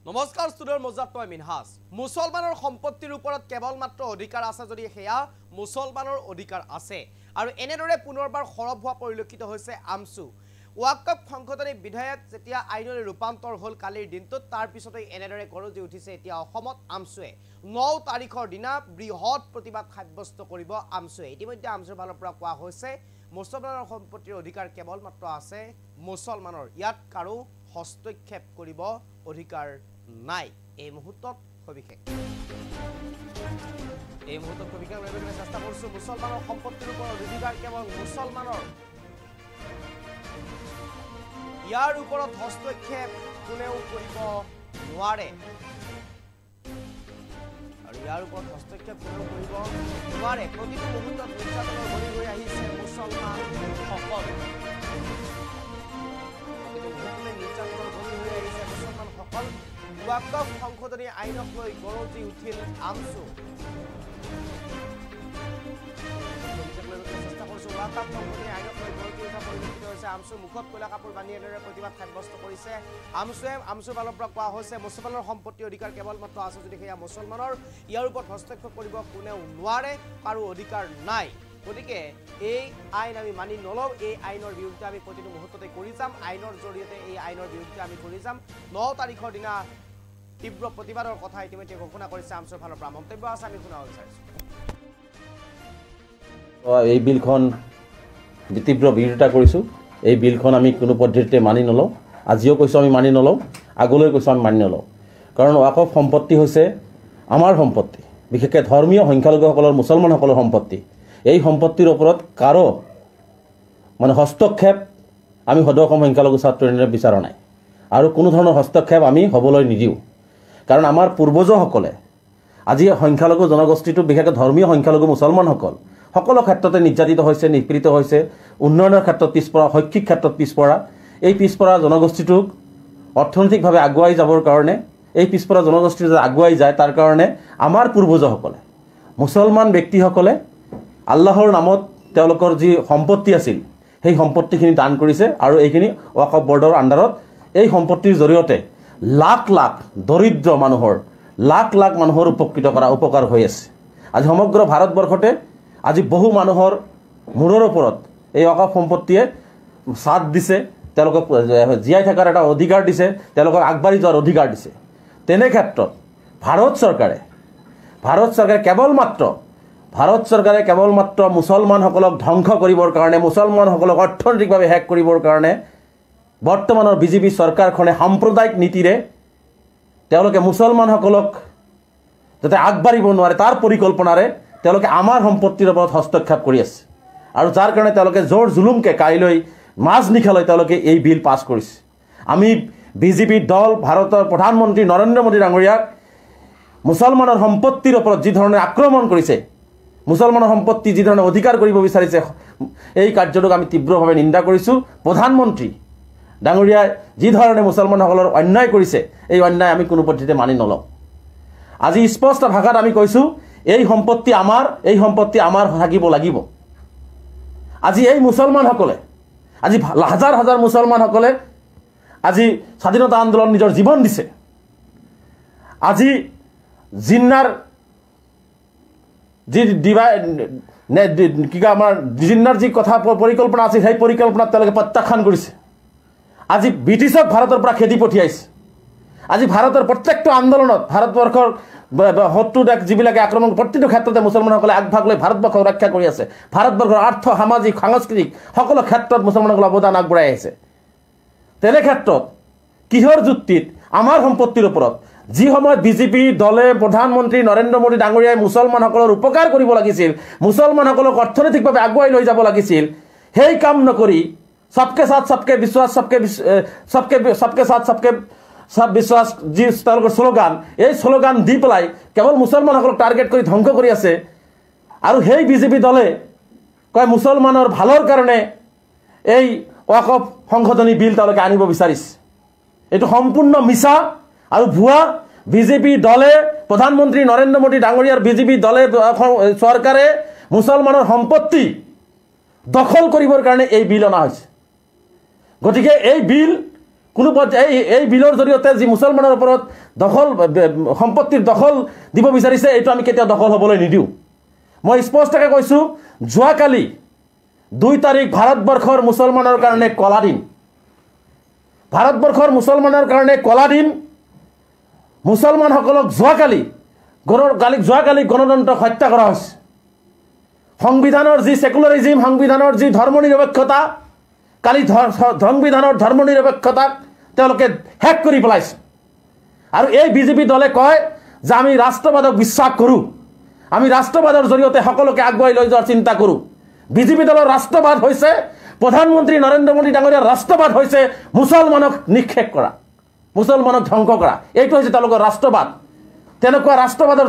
নমস্কাৰ ষ্টুডিঅ'ৰ মজাত মই মিনহাজ মুছলমানৰ সম্পত্তিৰ ওপৰত কেৱল মাত্ৰ অধিকাৰ আছে যদি সেয়া মুছলমানৰ অধিকাৰ আছে আৰু এনেদৰে পুনৰবাৰ খৰব হোৱা পৰিলক্ষিত হৈছে আমছু ওয়াকফ সংশোধনী বিধেয়ক যেতিয়া আইনলৈ ৰূপান্তৰ হ'ল কালিৰ দিনটোত তাৰ পিছতে এনেদৰে গৰজি উঠিছে এতিয়া অসমত আমছুৱে 9 তাৰিখৰ দিনা বৃহৎ প্ৰতিবাদ সাব্যস্ত কৰিব আমছুৱে ইতিমধ্যে আমছুৰ ফালৰ পৰা কোৱা হৈছে মুছলমানৰ সম্পত্তিৰ অধিকাৰ কেৱল মাত্ৰ আছে মুছলমানৰ ইয়াত কাৰো হস্তক্ষেপ কৰিব অধিকাৰ নাই এই মুহূৰ্তত সবিশেষ কৰিবলৈ চেষ্টা কৰিছো মুছলমানৰ সম্পত্তিৰ ওপৰত অধিকাৰ কেৱল মুছলমানৰ ইয়াৰ ওপৰত হস্তক্ষেপ কোনেও কৰিব নোৱাৰে আৰু ইয়াৰ ওপৰত হস্তক্ষেপ কোনেও কৰিব নোৱাৰে প্ৰতিটো মুহূৰ্তত নিৰ্যাতনৰ বলি হৈ আহিছে মুছলমানসকল ওয়াকফ সংশোধনী আইনক লৈ গৰজি উঠিল আমছু চেষ্টা কৰিছো ওয়াকফ সংশোধনী আইনক লৈ গৰজি উঠা পৰিলক্ষিত হৈছে আমছু মুখত কলা কাপোৰ বান্ধি এনেদৰে প্ৰতিবাদ সাব্যস্ত কৰিছে আমছুৰ ফালৰ পৰা কোৱা হৈছে মুছলমানৰ সম্পত্তিৰ অধিকাৰ কেৱল মাত্ৰ আছে যদি সেয়া মুছলমানৰ ইয়াৰ ওপৰত হস্তক্ষেপ কৰিব কোনেও নোৱাৰে কাৰো অধিকাৰ নাই গতিকে এই আইন আমি মানি নলওঁ এই আইনৰ বিৰুদ্ধে আমি প্ৰতিটো মুহূৰ্ততে কৰি যাম আইনৰ জৰিয়তে এই আইনৰ বিৰুদ্ধে আমি কৰি যাম 9 তাৰিখৰ দিনা তীব্ৰ প্ৰতিবাদৰ কথা ইতিমধ্যে ঘোষণা কৰিছে আমছুৰ ফালৰ পৰা মন্তব্য আছে আমি শুনাব বিচাৰিছো এই বিলখন তীব্ৰ বিৰোধিতা কৰিছোঁ এই বিলখন আমি কোনো পদ্ধতিতে মানি নলওঁ আজিও কৈছোঁ আমি মানি নলওঁ আগলৈ কৈছোঁ আমি মানি নলওঁ কাৰণ ওয়াকফ সম্পত্তি হৈছে আমাৰ সম্পত্তি বিশেষকৈ ধৰ্মীয় সংখ্যালঘুসকলৰ মুছলমানসকলৰ সম্পত্তি এই সম্পত্তিৰ ওপৰত কাৰো মানে হস্তক্ষেপ আমি সদৌ অসম সংখ্যালঘু ছাত্ৰ ইউনিয়নে বিচৰা নাই আৰু কোনো ধৰণৰ হস্তক্ষেপ আমি হ'বলৈ নিদিওঁ কাৰণ আমাৰ পূৰ্বজসকলে আজি সংখ্যালঘু জনগোষ্ঠীটো বিশেষকৈ ধৰ্মীয় সংখ্যালঘু মুছলমানসকল সকলো ক্ষেত্ৰতে নিৰ্যাতিত হৈছে নিপীড়িত হৈছে উন্নয়নৰ ক্ষেত্ৰত পিছপৰা শৈক্ষিক ক্ষেত্ৰত পিছপৰা এই পিছপৰা জনগোষ্ঠীটোক অৰ্থনৈতিকভাৱে আগুৱাই যাবৰ কাৰণে এই পিছপৰা জনগোষ্ঠী যে আগুৱাই যায় তাৰ কাৰণে আমাৰ পূৰ্বজসকলে মুছলমান ব্যক্তিসকলে আল্লাহৰ নামত তেওঁলোকৰ যি সম্পত্তি আছিল সেই সম্পত্তিখিনি দান কৰিছে আৰু এইখিনি ওয়াকফ বৰ্ডৰ আণ্ডাৰত এই সম্পত্তিৰ জৰিয়তে লাখ লাখ দৰিদ্ৰ মানুহৰ লাখ লাখ মানুহৰ উপকাৰ হৈ আছে আজি সমগ্ৰ ভাৰতবৰ্ষতে আজি বহু মানুহৰ মূৰৰ ওপৰত এই ওয়াকফ সম্পত্তিয়ে সাথ দিছে তেওঁলোকক জীয়াই থকাৰ এটা অধিকাৰ দিছে তেওঁলোকক আগবাঢ়ি যোৱাৰ অধিকাৰ দিছে তেনে ক্ষেত্ৰত ভাৰত চৰকাৰে কেৱল মাত্ৰ মুছলমানসকলক ধ্বংস কৰিবৰ কাৰণে মুছলমানসকলক অৰ্থনৈতিকভাৱে শেষ কৰিবৰ কাৰণে বৰ্তমানৰ বিজেপি চৰকাৰখনে সাম্প্ৰদায়িক নীতিৰে তেওঁলোকে মুছলমানসকলক যাতে আগবাঢ়িব নোৱাৰে তাৰ পৰিকল্পনাৰে তেওঁলোকে আমাৰ সম্পত্তিৰ ওপৰত হস্তক্ষেপ কৰি আছে আৰু যাৰ কাৰণে তেওঁলোকে জোৰ জুলুমকে কাইলৈ মাজনিশালৈ তেওঁলোকে এই বিল পাছ কৰিছে আমি বিজেপি দল ভাৰতৰ প্ৰধানমন্ত্ৰী নৰেন্দ্ৰ মোদী ডাঙৰীয়াক মুছলমানৰ সম্পত্তিৰ ওপৰত যি ধৰণে আক্ৰমণ কৰিছে মুছলমানৰ সম্পত্তি যি ধৰণে অধিকাৰ কৰিব বিচাৰিছে এই কাৰ্যটোক আমি তীব্ৰভাৱে নিন্দা কৰিছোঁ প্ৰধানমন্ত্ৰী ডাঙৰীয়াই যি ধৰণে মুছলমানসকলৰ অন্যায় কৰিছে এই অন্যায় আমি কোনো পদ্ধতিতে মানি নলওঁ আজি স্পষ্ট ভাষাত আমি কৈছোঁ এই সম্পত্তি আমাৰ থাকিব লাগিব আজি এই মুছলমানসকলে আজি হাজাৰ হাজাৰ মুছলমানসকলে আজি স্বাধীনতা আন্দোলন নিজৰ জীৱন দিছে আজি জিন্নাৰ যি আমাৰ জিন্নাৰ যি কথা পৰিকল্পনা আছিল সেই পৰিকল্পনাত তেওঁলোকে প্ৰত্যাখ্যান কৰিছে আজি ব্ৰিটিছক ভাৰতৰ পৰা খেদি পঠিয়াইছে আজি ভাৰতৰ প্ৰত্যেকটো আন্দোলনত ভাৰতবৰ্ষৰ শত্ৰু দেশ যিবিলাকে আক্ৰমণ প্ৰতিটো ক্ষেত্ৰতে মুছলমানসকলে আগভাগ লৈ ভাৰতবৰ্ষক ৰক্ষা কৰি আছে ভাৰতবৰ্ষৰ আৰ্থ সামাজিক সাংস্কৃতিক সকলো ক্ষেত্ৰত মুছলমানসকলে অৱদান আগবঢ়াই আহিছে তেনে ক্ষেত্ৰত কিহৰ যুক্তিত আমাৰ সম্পত্তিৰ ওপৰত যি সময়ত বিজেপি দলে প্ৰধানমন্ত্ৰী নৰেন্দ্ৰ মোদী ডাঙৰীয়াই মুছলমানসকলৰ উপকাৰ কৰিব লাগিছিল মুছলমানসকলক অৰ্থনৈতিকভাৱে আগুৱাই লৈ যাব লাগিছিল সেই কাম নকৰি সবকে সাথ সবকে বিশ্বাস সবকে সাথ সবকে সব বিশ্বাস যি তেওঁলোকৰ শ্লোগান এই শ্লোগান দি পেলাই কেৱল মুছলমানসকলক টাৰ্গেট কৰি ধ্বংস কৰি আছে আৰু সেই বিজেপি দলে কয় মুছলমানৰ ভালৰ কাৰণে এই ওয়াকফ সংশোধনী বিল তেওঁলোকে আনিব বিচাৰিছে এইটো সম্পূৰ্ণ মিছা আৰু ভুৱা বিজেপি দলে প্ৰধানমন্ত্ৰী নৰেন্দ্ৰ মোদী ডাঙৰীয়াৰ বিজেপি দলে চৰকাৰে মুছলমানৰ সম্পত্তি দখল কৰিবৰ কাৰণে এই বিল অনা হৈছে গতিকে এই বিল কোনো এই বিলৰ জৰিয়তে যি মুছলমানৰ ওপৰত সম্পত্তিৰ দখল দিব বিচাৰিছে, এইটো আমি কেতিয়াও দখল হ'বলৈ নিদিওঁ। মই স্পষ্টকৈ কৈছোঁ, যোৱাকালি 2 তাৰিখ ভাৰতবৰ্ষৰ মুছলমানৰ কাৰণে কলা দিন। ভাৰতবৰ্ষৰ মুছলমানৰ কাৰণে কলা দিন। মুছলমানসকলক যোৱাকালি গণতন্ত্ৰক হত্যা কৰা হৈছে। সংবিধানৰ যি ছেকুলাৰিজিম, সংবিধানৰ যি ধৰ্মনিৰপেক্ষতা, কালি সংবিধানৰ ধৰ্মনিৰপেক্ষতাক তেওঁলোকে শেষ কৰি পেলাইছে। আৰু এই বিজেপি দলে কয় যে আমি ৰাষ্ট্ৰবাদক বিশ্বাস কৰোঁ, আমি ৰাষ্ট্ৰবাদৰ জৰিয়তে সকলোকে আগুৱাই লৈ যোৱাৰ চিন্তা কৰোঁ। বিজেপি দলৰ ৰাষ্ট্ৰবাদ হৈছে, প্ৰধানমন্ত্ৰী নৰেন্দ্ৰ মোদী ডাঙৰীয়াৰ ৰাষ্ট্ৰবাদ হৈছে মুছলমানক নিক্ষেপ কৰা, মুছলমানক ধ্বংস কৰা। এইটো হৈছে তেওঁলোকৰ ৰাষ্ট্ৰবাদ। তেনেকুৱা ৰাষ্ট্ৰবাদৰ